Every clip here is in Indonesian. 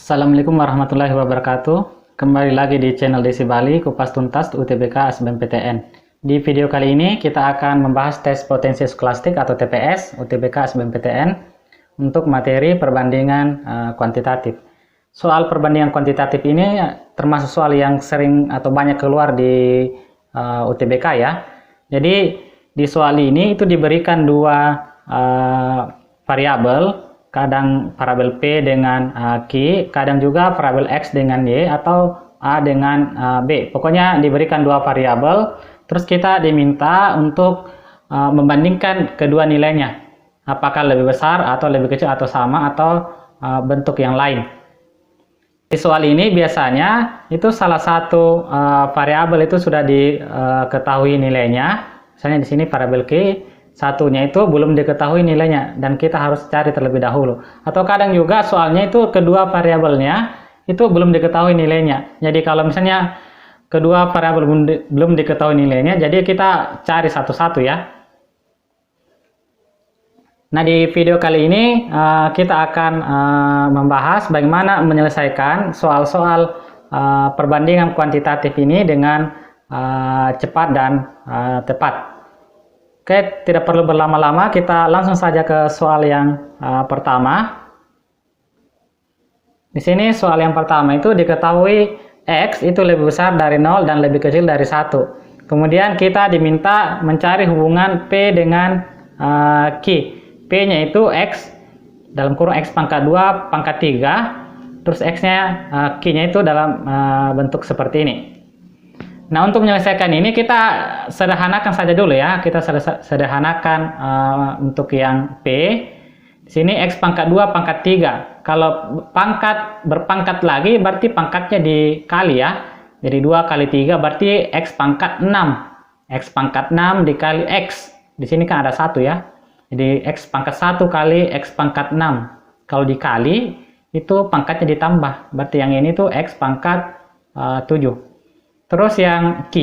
Assalamualaikum warahmatullahi wabarakatuh. Kembali lagi di channel Desi Bali, kupas tuntas UTBK SBMPTN. Di video kali ini kita akan membahas tes potensi skolastik atau TPS UTBK SBMPTN untuk materi perbandingan kuantitatif. Soal perbandingan kuantitatif ini termasuk soal yang sering atau banyak keluar di UTBK ya. Jadi di soal ini itu diberikan dua variabel, kadang variabel P dengan Q, kadang juga variabel X dengan Y, atau A dengan B. Pokoknya diberikan dua variabel, terus kita diminta untuk membandingkan kedua nilainya. Apakah lebih besar, atau lebih kecil, atau sama, atau bentuk yang lain. Di soal ini biasanya itu salah satu variabel itu sudah diketahui nilainya. Misalnya di sini variabel Q, satunya itu belum diketahui nilainya dan kita harus cari terlebih dahulu. Atau kadang juga soalnya itu kedua variabelnya itu belum diketahui nilainya. Jadi kalau misalnya kedua variabel belum diketahui nilainya, jadi kita cari satu-satu ya. Nah, di video kali ini kita akan membahas bagaimana menyelesaikan soal-soal perbandingan kuantitatif ini dengan cepat dan tepat. Oke, tidak perlu berlama-lama, kita langsung saja ke soal yang pertama. Di sini soal yang pertama itu diketahui X itu lebih besar dari 0 dan lebih kecil dari 1. Kemudian kita diminta mencari hubungan P dengan Q. P-nya itu X dalam kurung X pangkat 2 pangkat 3, terus X-nya Q-nya itu dalam bentuk seperti ini. Nah, untuk menyelesaikan ini kita sederhanakan saja dulu ya. Kita sederhanakan untuk yang P. Di sini X pangkat 2 pangkat 3. Kalau pangkat berpangkat lagi berarti pangkatnya dikali ya. Jadi 2 kali 3 berarti X pangkat 6. X pangkat 6 dikali X. Di sini kan ada 1 ya. Jadi X pangkat 1 kali X pangkat 6. Kalau dikali itu pangkatnya ditambah. Berarti yang ini tuh X pangkat 7. Terus yang Q,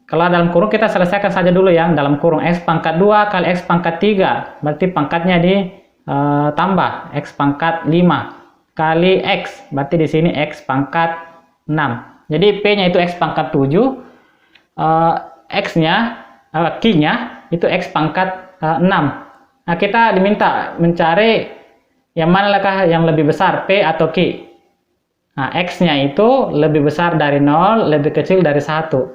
kalau dalam kurung kita selesaikan saja dulu yang dalam kurung X pangkat 2 kali X pangkat 3, berarti pangkatnya ditambah X pangkat 5 kali X, berarti di sini X pangkat 6. Jadi P-nya itu X pangkat 7, X-nya, Q-nya itu X pangkat 6. Nah, kita diminta mencari yang manakah yang lebih besar, P atau Q. Nah, X-nya itu lebih besar dari 0, lebih kecil dari 1.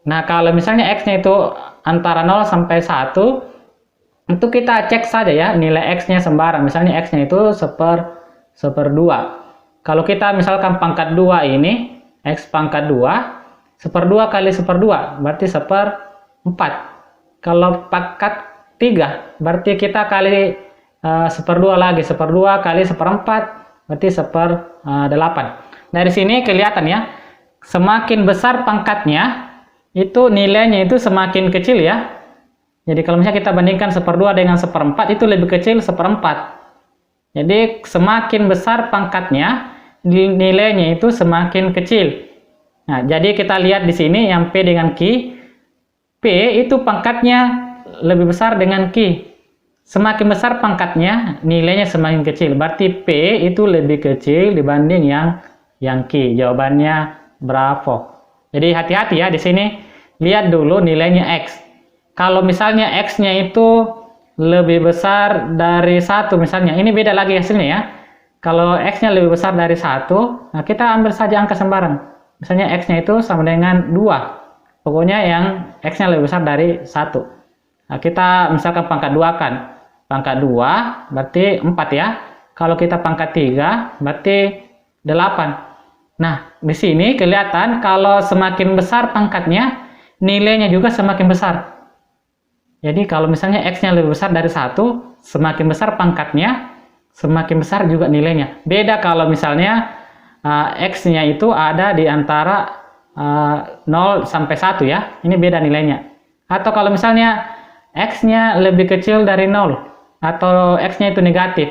Nah, kalau misalnya X-nya itu antara 0 sampai 1, itu kita cek saja ya, nilai X-nya sembarang. Misalnya X-nya itu seper 2. Kalau kita misalkan pangkat 2 ini, X pangkat 2, seper 2 kali seper 2, berarti seper 4. Kalau pangkat 3, berarti kita kali seper 2 lagi, seper 2 kali seper 4, berarti seper 8. Dari sini kelihatan ya, semakin besar pangkatnya, itu nilainya itu semakin kecil ya. Jadi kalau misalnya kita bandingkan seper 2 dengan seper 4, itu lebih kecil seper 4. Jadi semakin besar pangkatnya, nilainya itu semakin kecil. Nah, jadi kita lihat di sini yang P dengan Q. P itu pangkatnya lebih besar dengan Q. Semakin besar pangkatnya, nilainya semakin kecil. Berarti P itu lebih kecil dibanding yang Q. Jawabannya bravo. Jadi hati-hati ya di sini. Lihat dulu nilainya X. Kalau misalnya X-nya itu lebih besar dari 1 misalnya. Ini beda lagi hasilnya ya. Kalau X-nya lebih besar dari 1, nah kita ambil saja angka sembarang. Misalnya X-nya itu sama dengan 2. Pokoknya yang X-nya lebih besar dari 1. Nah, kita misalkan pangkat 2 kan. Pangkat 2 berarti 4 ya. Kalau kita pangkat 3 berarti 8. Nah, di sini kelihatan kalau semakin besar pangkatnya, nilainya juga semakin besar. Jadi kalau misalnya X-nya lebih besar dari 1, semakin besar pangkatnya, semakin besar juga nilainya. Beda kalau misalnya X-nya itu ada di antara 0 sampai 1 ya. Ini beda nilainya. Atau kalau misalnya X-nya lebih kecil dari 0, atau X-nya itu negatif,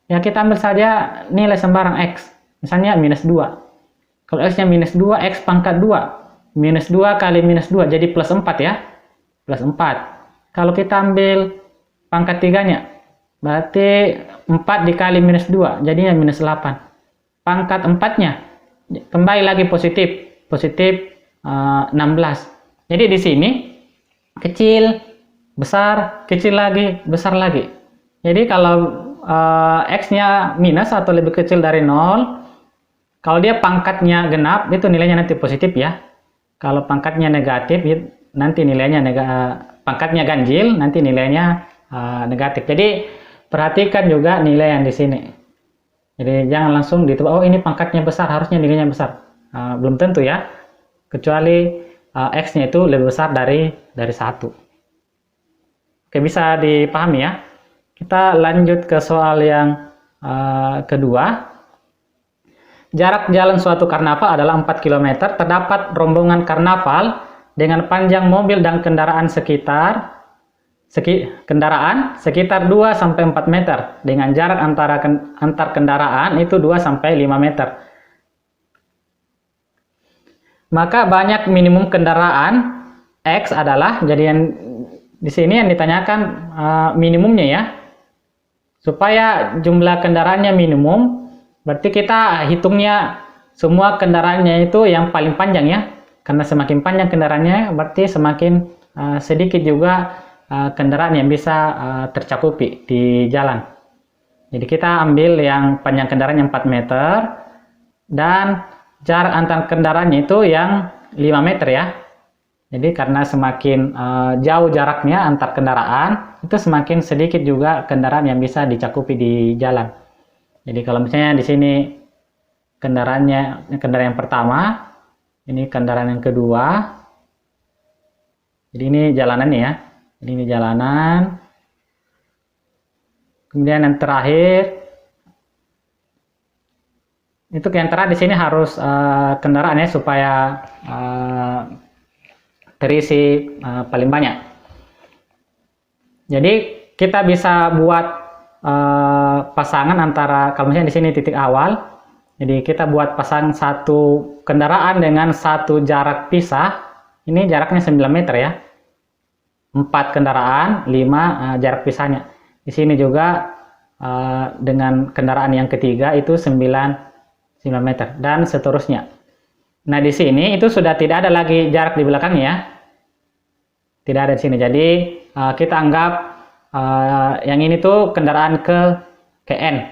ya kita ambil saja nilai sembarang X. Misalnya minus 2. Kalau X-nya minus 2, X pangkat 2. Minus 2 kali minus 2, jadi plus 4 ya. Plus 4. Kalau kita ambil pangkat 3-nya, berarti 4 dikali minus 2, jadinya minus 8. Pangkat 4-nya, kembali lagi positif, positif 16. Jadi di sini, kecil, besar, kecil lagi, besar lagi. Jadi kalau X-nya minus atau lebih kecil dari 0, kalau dia pangkatnya genap, itu nilainya nanti positif ya. Kalau pangkatnya negatif, nanti nilainya pangkatnya ganjil, nanti nilainya negatif. Jadi perhatikan juga nilai yang di sini. Jadi jangan langsung ditebak, oh ini pangkatnya besar, harusnya nilainya besar. Belum tentu ya, kecuali X-nya itu lebih besar dari 1. Oke, bisa dipahami ya. Kita lanjut ke soal yang kedua. Jarak jalan suatu karnaval adalah 4 km. Terdapat rombongan karnaval dengan panjang mobil dan kendaraan sekitar 2-4 meter, dengan jarak antar kendaraan itu 2-5 meter. Maka banyak minimum kendaraan X adalah, jadi yang di sini yang ditanyakan minimumnya ya. Supaya jumlah kendaraannya minimum, berarti kita hitungnya semua kendaraannya itu yang paling panjang ya. Karena semakin panjang kendaraannya, berarti semakin sedikit juga kendaraan yang bisa tercakupi di jalan. Jadi kita ambil yang panjang kendaraannya 4 meter dan jarak antar kendaraannya itu yang 5 meter ya. Jadi karena semakin jauh jaraknya antar kendaraan, itu semakin sedikit juga kendaraan yang bisa dicakupi di jalan. Jadi kalau misalnya di sini kendaraan yang pertama, ini kendaraan yang kedua. Jadi ini jalanannya ya. Ini jalanan, kemudian yang terakhir itu yang terakhir di sini harus kendaraan ya, supaya terisi paling banyak. Jadi kita bisa buat pasangan antara, kalau misalnya di sini titik awal, jadi kita buat pasang satu kendaraan dengan satu jarak pisah. Ini jaraknya 9 meter ya. 4 kendaraan, 5 jarak pisahnya. Di sini juga dengan kendaraan yang ketiga itu 9 meter dan seterusnya. Nah, di sini itu sudah tidak ada lagi jarak di belakangnya ya. Tidak ada di sini. Jadi kita anggap yang ini tuh kendaraan ke N.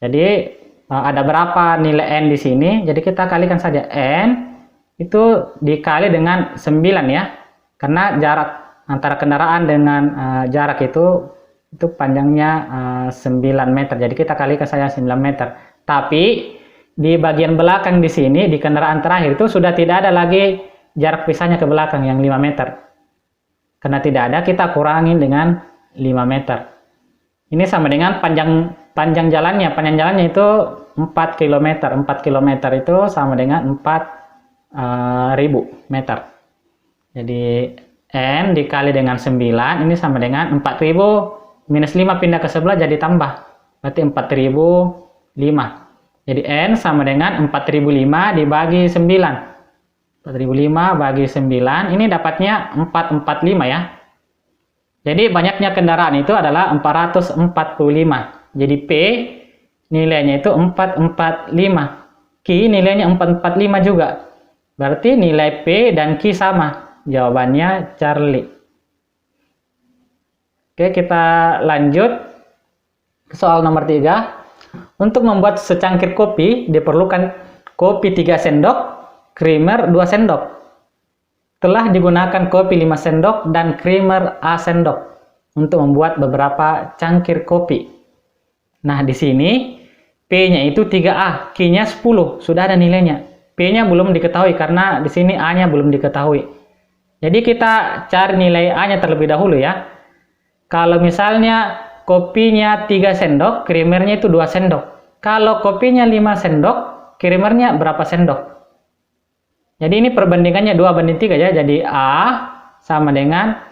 Jadi ada berapa nilai N di sini? Jadi kita kalikan saja N itu dikali dengan 9 ya. Karena jarak antara kendaraan dengan jarak itu panjangnya 9 meter. Jadi kita kalikan saja 9 meter. Tapi di bagian belakang di sini, di kendaraan terakhir itu sudah tidak ada lagi jarak pisahnya ke belakang yang 5 meter. Karena tidak ada, kita kurangin dengan 5 meter. Ini sama dengan panjang jalannya. Panjang jalannya itu 4 km. 4 km itu sama dengan 4.000 meter. Jadi N dikali dengan 9, ini sama dengan 4.000 minus 5 pindah ke sebelah jadi tambah. Berarti 4.005. Jadi N sama dengan 4.005 dibagi 9. 4.005 bagi 9, ini dapatnya 445 ya. Jadi banyaknya kendaraan itu adalah 445. Jadi P nilainya itu 445. Q nilainya 445 juga. Berarti nilai P dan Q sama. Jawabannya Charlie. Oke, kita lanjut ke soal nomor 3. Untuk membuat secangkir kopi diperlukan kopi 3 sendok, creamer 2 sendok. Telah digunakan kopi 5 sendok dan creamer A sendok untuk membuat beberapa cangkir kopi. Nah, di sini P-nya itu 3A, Q-nya 10, sudah ada nilainya. P-nya belum diketahui karena di sini A-nya belum diketahui. Jadi kita cari nilai A-nya terlebih dahulu ya. Kalau misalnya kopinya 3 sendok, creamernya itu 2 sendok. Kalau kopinya 5 sendok, creamernya berapa sendok? Jadi ini perbandingannya 2:3 ya. Jadi A sama dengan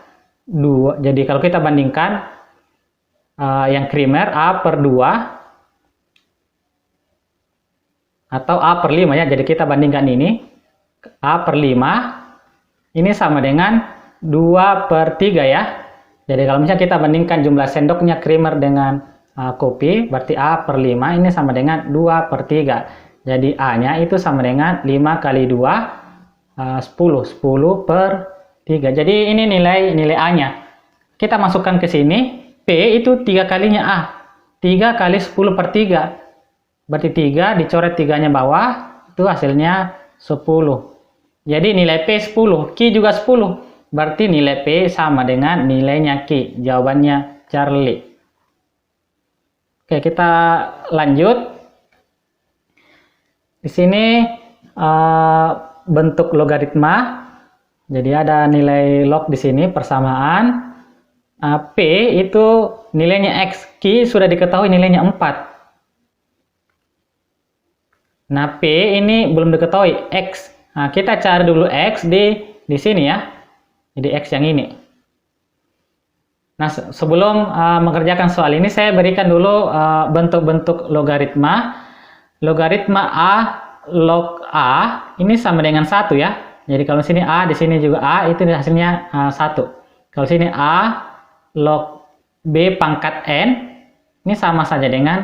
2. Jadi kalau kita bandingkan yang creamer A per 2 atau A per 5 ya. Jadi kita bandingkan ini A per 5. Ini sama dengan 2/3 ya. Jadi kalau misalnya kita bandingkan jumlah sendoknya creamer dengan kopi, berarti A per 5 ini sama dengan 2 per 3. Jadi A-nya itu sama dengan 5 kali 2, 10. 10 per 3. Jadi ini nilai A-nya. Kita masukkan ke sini, P itu 3 kalinya A. 3 kali 10 per 3. Berarti 3, dicoret 3-nya bawah, itu hasilnya 10. Jadi nilai P 10, Q juga 10. Berarti nilai P sama dengan nilainya Q. Jawabannya Charlie. Oke, kita lanjut. Di sini bentuk logaritma. Jadi ada nilai log di sini persamaan. P itu nilainya X. Q sudah diketahui nilainya 4. Nah, P ini belum diketahui X. Nah, kita cari dulu X di sini ya. Jadi X yang ini. Nah, sebelum mengerjakan soal ini, saya berikan dulu bentuk-bentuk logaritma. Logaritma A log A ini sama dengan 1 ya. Jadi kalau sini A, di sini juga A, itu hasilnya 1. Kalau sini A log B pangkat N, ini sama saja dengan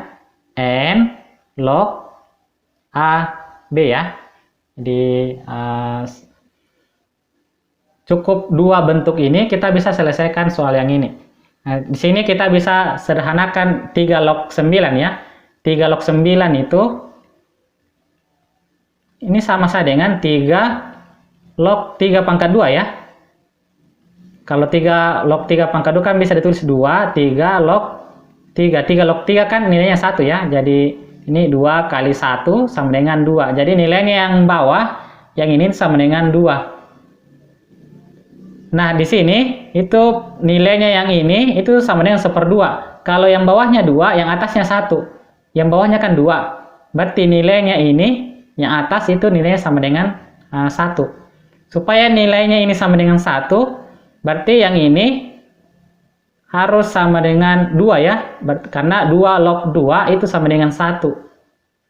N log A, B ya. Jadi cukup dua bentuk ini kita bisa selesaikan soal yang ini. Nah, di sini kita bisa sederhanakan 3 log 9 ya. 3 log 9 itu ini sama saja dengan 3 log 3 pangkat 2 ya. Kalau 3 log 3 pangkat 2 kan bisa ditulis 2, 3 log 3. 3 log 3 kan nilainya 1 ya. Jadi ini 2 kali 1 sama dengan 2. Jadi nilainya yang bawah, yang ini sama dengan 2. Nah, di sini itu nilainya yang ini itu sama dengan 1/2. Kalau yang bawahnya 2, yang atasnya 1. Yang bawahnya kan 2. Berarti nilainya ini, yang atas itu nilainya sama dengan 1. Supaya nilainya ini sama dengan 1, berarti yang ini harus sama dengan 2 ya, karena 2 log 2 itu sama dengan 1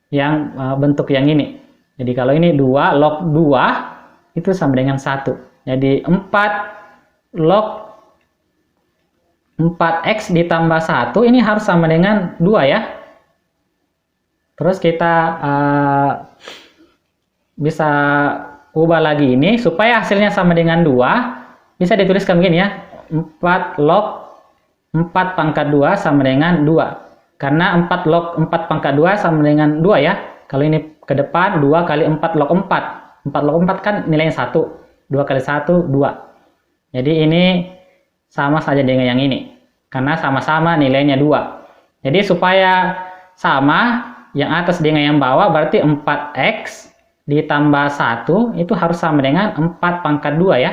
yang bentuk yang ini. Jadi kalau ini 2 log 2 itu sama dengan 1. Jadi 4 log 4x ditambah 1 ini harus sama dengan 2 ya. Terus kita bisa ubah lagi ini supaya hasilnya sama dengan 2, bisa dituliskan begini ya, 4 log 4 pangkat 2 sama dengan 2. Karena 4 log 4 pangkat 2 sama dengan 2 ya. Kalau ini ke depan 2 kali 4 log 4. 4 log 4 kan nilainya 1. 2 kali 1, 2. Jadi ini sama saja dengan yang ini. Karena sama-sama nilainya 2. Jadi supaya sama, yang atas dengan yang bawah berarti 4x ditambah 1 itu harus sama dengan 4 pangkat 2 ya.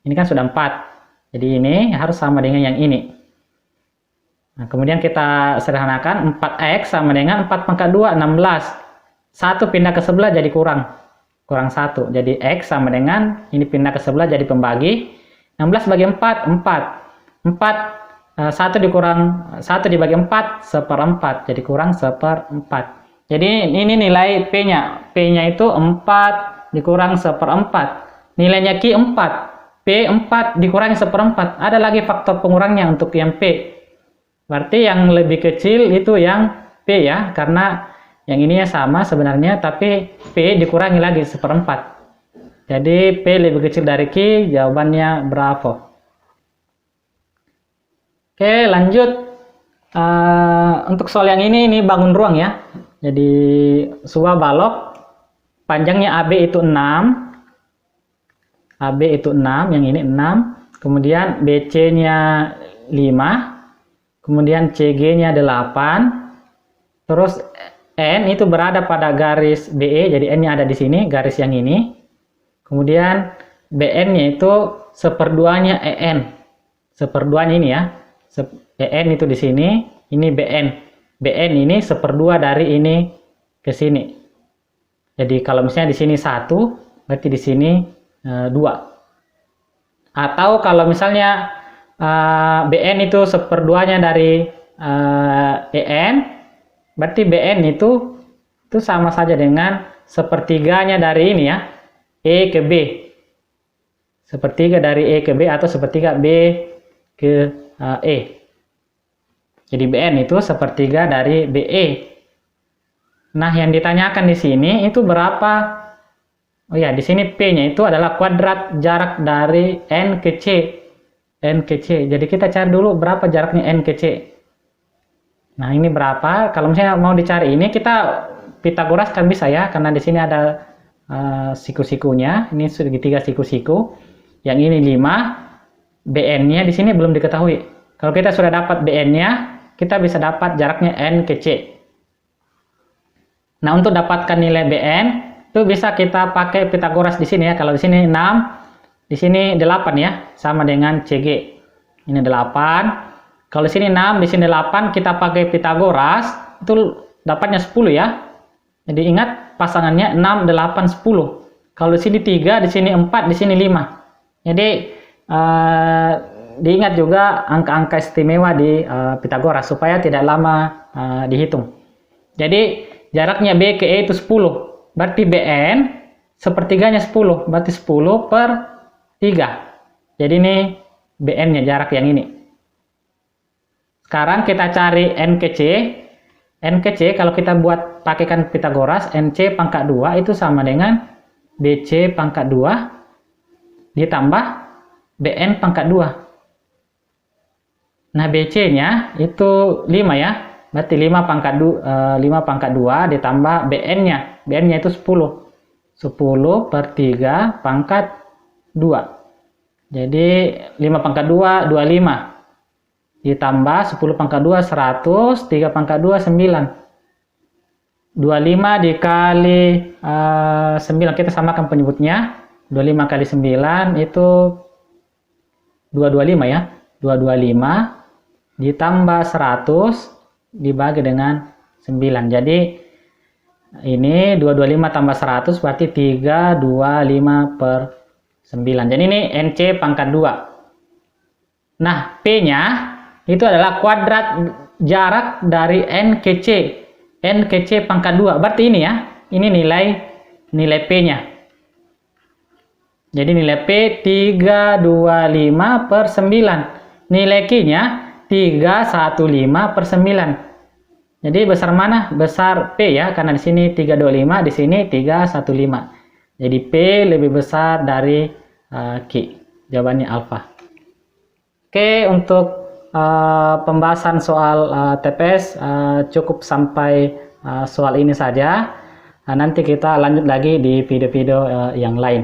Ini kan sudah 4. Jadi ini harus sama dengan yang ini. Nah, kemudian kita sederhanakan 4x sama dengan 4 pangkat 2, 16. 1 pindah ke sebelah jadi kurang 1. Jadi x sama dengan ini pindah ke sebelah jadi pembagi. 16 bagi 4, 4. 1 dikurang 1 dibagi 4, 1/4. Jadi kurang 1/4. Jadi ini nilai P-nya. P-nya itu 4 dikurang 1/4. Nilainya Q 4. P 4 dikurangi 1/4. Ada lagi faktor pengurangnya untuk yang P. Berarti yang lebih kecil itu yang P ya, karena yang ininya sama sebenarnya, tapi P dikurangi lagi 1/4. Jadi P lebih kecil dari Q, jawabannya Bravo. Oke, lanjut. Untuk soal yang ini bangun ruang ya. Jadi sebuah balok, panjangnya AB itu 6. AB itu 6, yang ini 6, kemudian BC-nya 5, kemudian CG-nya 8, terus N itu berada pada garis BE, jadi N-nya ada di sini, garis yang ini, kemudian BN-nya itu 1/2-nya EN, 1/2-nya ini ya, EN itu di sini, ini BN, BN ini 1/2 dari ini ke sini. Jadi kalau misalnya di sini 1, berarti di sini 2. Atau kalau misalnya BN itu 1/2-nya dari EN, berarti BN itu sama saja dengan 1/3-nya dari ini ya, E ke B. 1/3 dari E ke B atau 1/3 B ke E. Jadi BN itu sepertiga dari BE. Nah, yang ditanyakan di sini itu berapa? Oh ya, di sini P-nya itu adalah kuadrat jarak dari N ke C. N ke C. Jadi kita cari dulu berapa jaraknya N ke C. Nah, ini berapa? Kalau misalnya mau dicari ini, kita Pitagoras kan bisa ya, karena di sini ada siku-sikunya. Ini segitiga siku-siku. Yang ini 5. BN-nya di sini belum diketahui. Kalau kita sudah dapat BN-nya, kita bisa dapat jaraknya N ke C. Nah, untuk dapatkan nilai BN, itu bisa kita pakai Pitagoras di sini ya. Kalau di sini 6, di sini 8 ya, sama dengan CG. Ini 8. Kalau di sini 6, di sini 8, kita pakai Pitagoras, itu dapatnya 10 ya. Jadi ingat pasangannya 6, 8, 10. Kalau di sini 3, di sini 4, di sini 5. Jadi diingat juga angka-angka istimewa di Pitagoras supaya tidak lama dihitung. Jadi jaraknya B ke E itu 10. Berarti BN sepertiganya 10. Berarti 10 per 3. Jadi ini BN-nya, jarak yang ini. Sekarang kita cari N ke C. N ke C kalau kita buat pakaikan Pitagoras, NC pangkat 2 itu sama dengan BC pangkat 2 ditambah BN pangkat 2. Nah, BC-nya itu 5 ya. Berarti 5 pangkat 2 ditambah BN-nya. BN-nya itu 10. 10 per 3 pangkat 2. Jadi 5 pangkat 2, 25. Ditambah 10 pangkat 2, 100. 3 pangkat 2, 9. 25 dikali 9. Kita samakan penyebutnya. 25 kali 9 itu 225 ya. 225 ditambah 100 dibagi dengan 9. Jadi ini 225 tambah 100 berarti 325 per 9. Jadi ini NC pangkat 2. Nah, P-nya itu adalah kuadrat jarak dari N ke C. N ke C pangkat 2. Berarti ini ya. Ini nilai P-nya. Jadi nilai P 325 per 9. Nilai Q-nya 315 per 9. Jadi besar mana? Besar P ya, karena di sini 325, di sini 315. Jadi P lebih besar dari Q. Jawabannya alfa. Oke, untuk pembahasan soal TPS cukup sampai soal ini saja. Nanti kita lanjut lagi di video-video yang lain.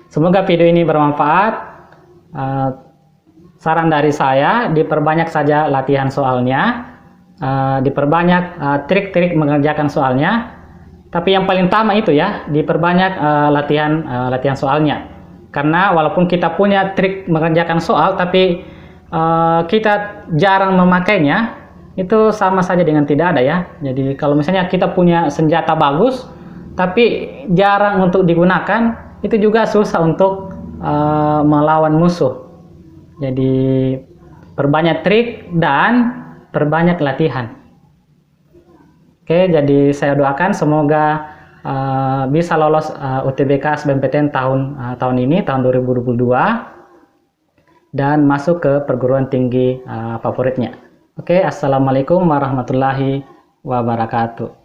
Semoga video ini bermanfaat. Saran dari saya, diperbanyak saja latihan soalnya, diperbanyak trik-trik mengerjakan soalnya. Tapi yang paling utama itu ya, diperbanyak latihan soalnya. Karena walaupun kita punya trik mengerjakan soal, tapi kita jarang memakainya, itu sama saja dengan tidak ada ya. Jadi kalau misalnya kita punya senjata bagus, tapi jarang untuk digunakan, itu juga susah untuk melawan musuh. Jadi perbanyak trik dan perbanyak latihan. Oke, jadi saya doakan semoga bisa lolos UTBK SBMPTN tahun ini, tahun 2022, dan masuk ke perguruan tinggi favoritnya. Oke, assalamualaikum warahmatullahi wabarakatuh.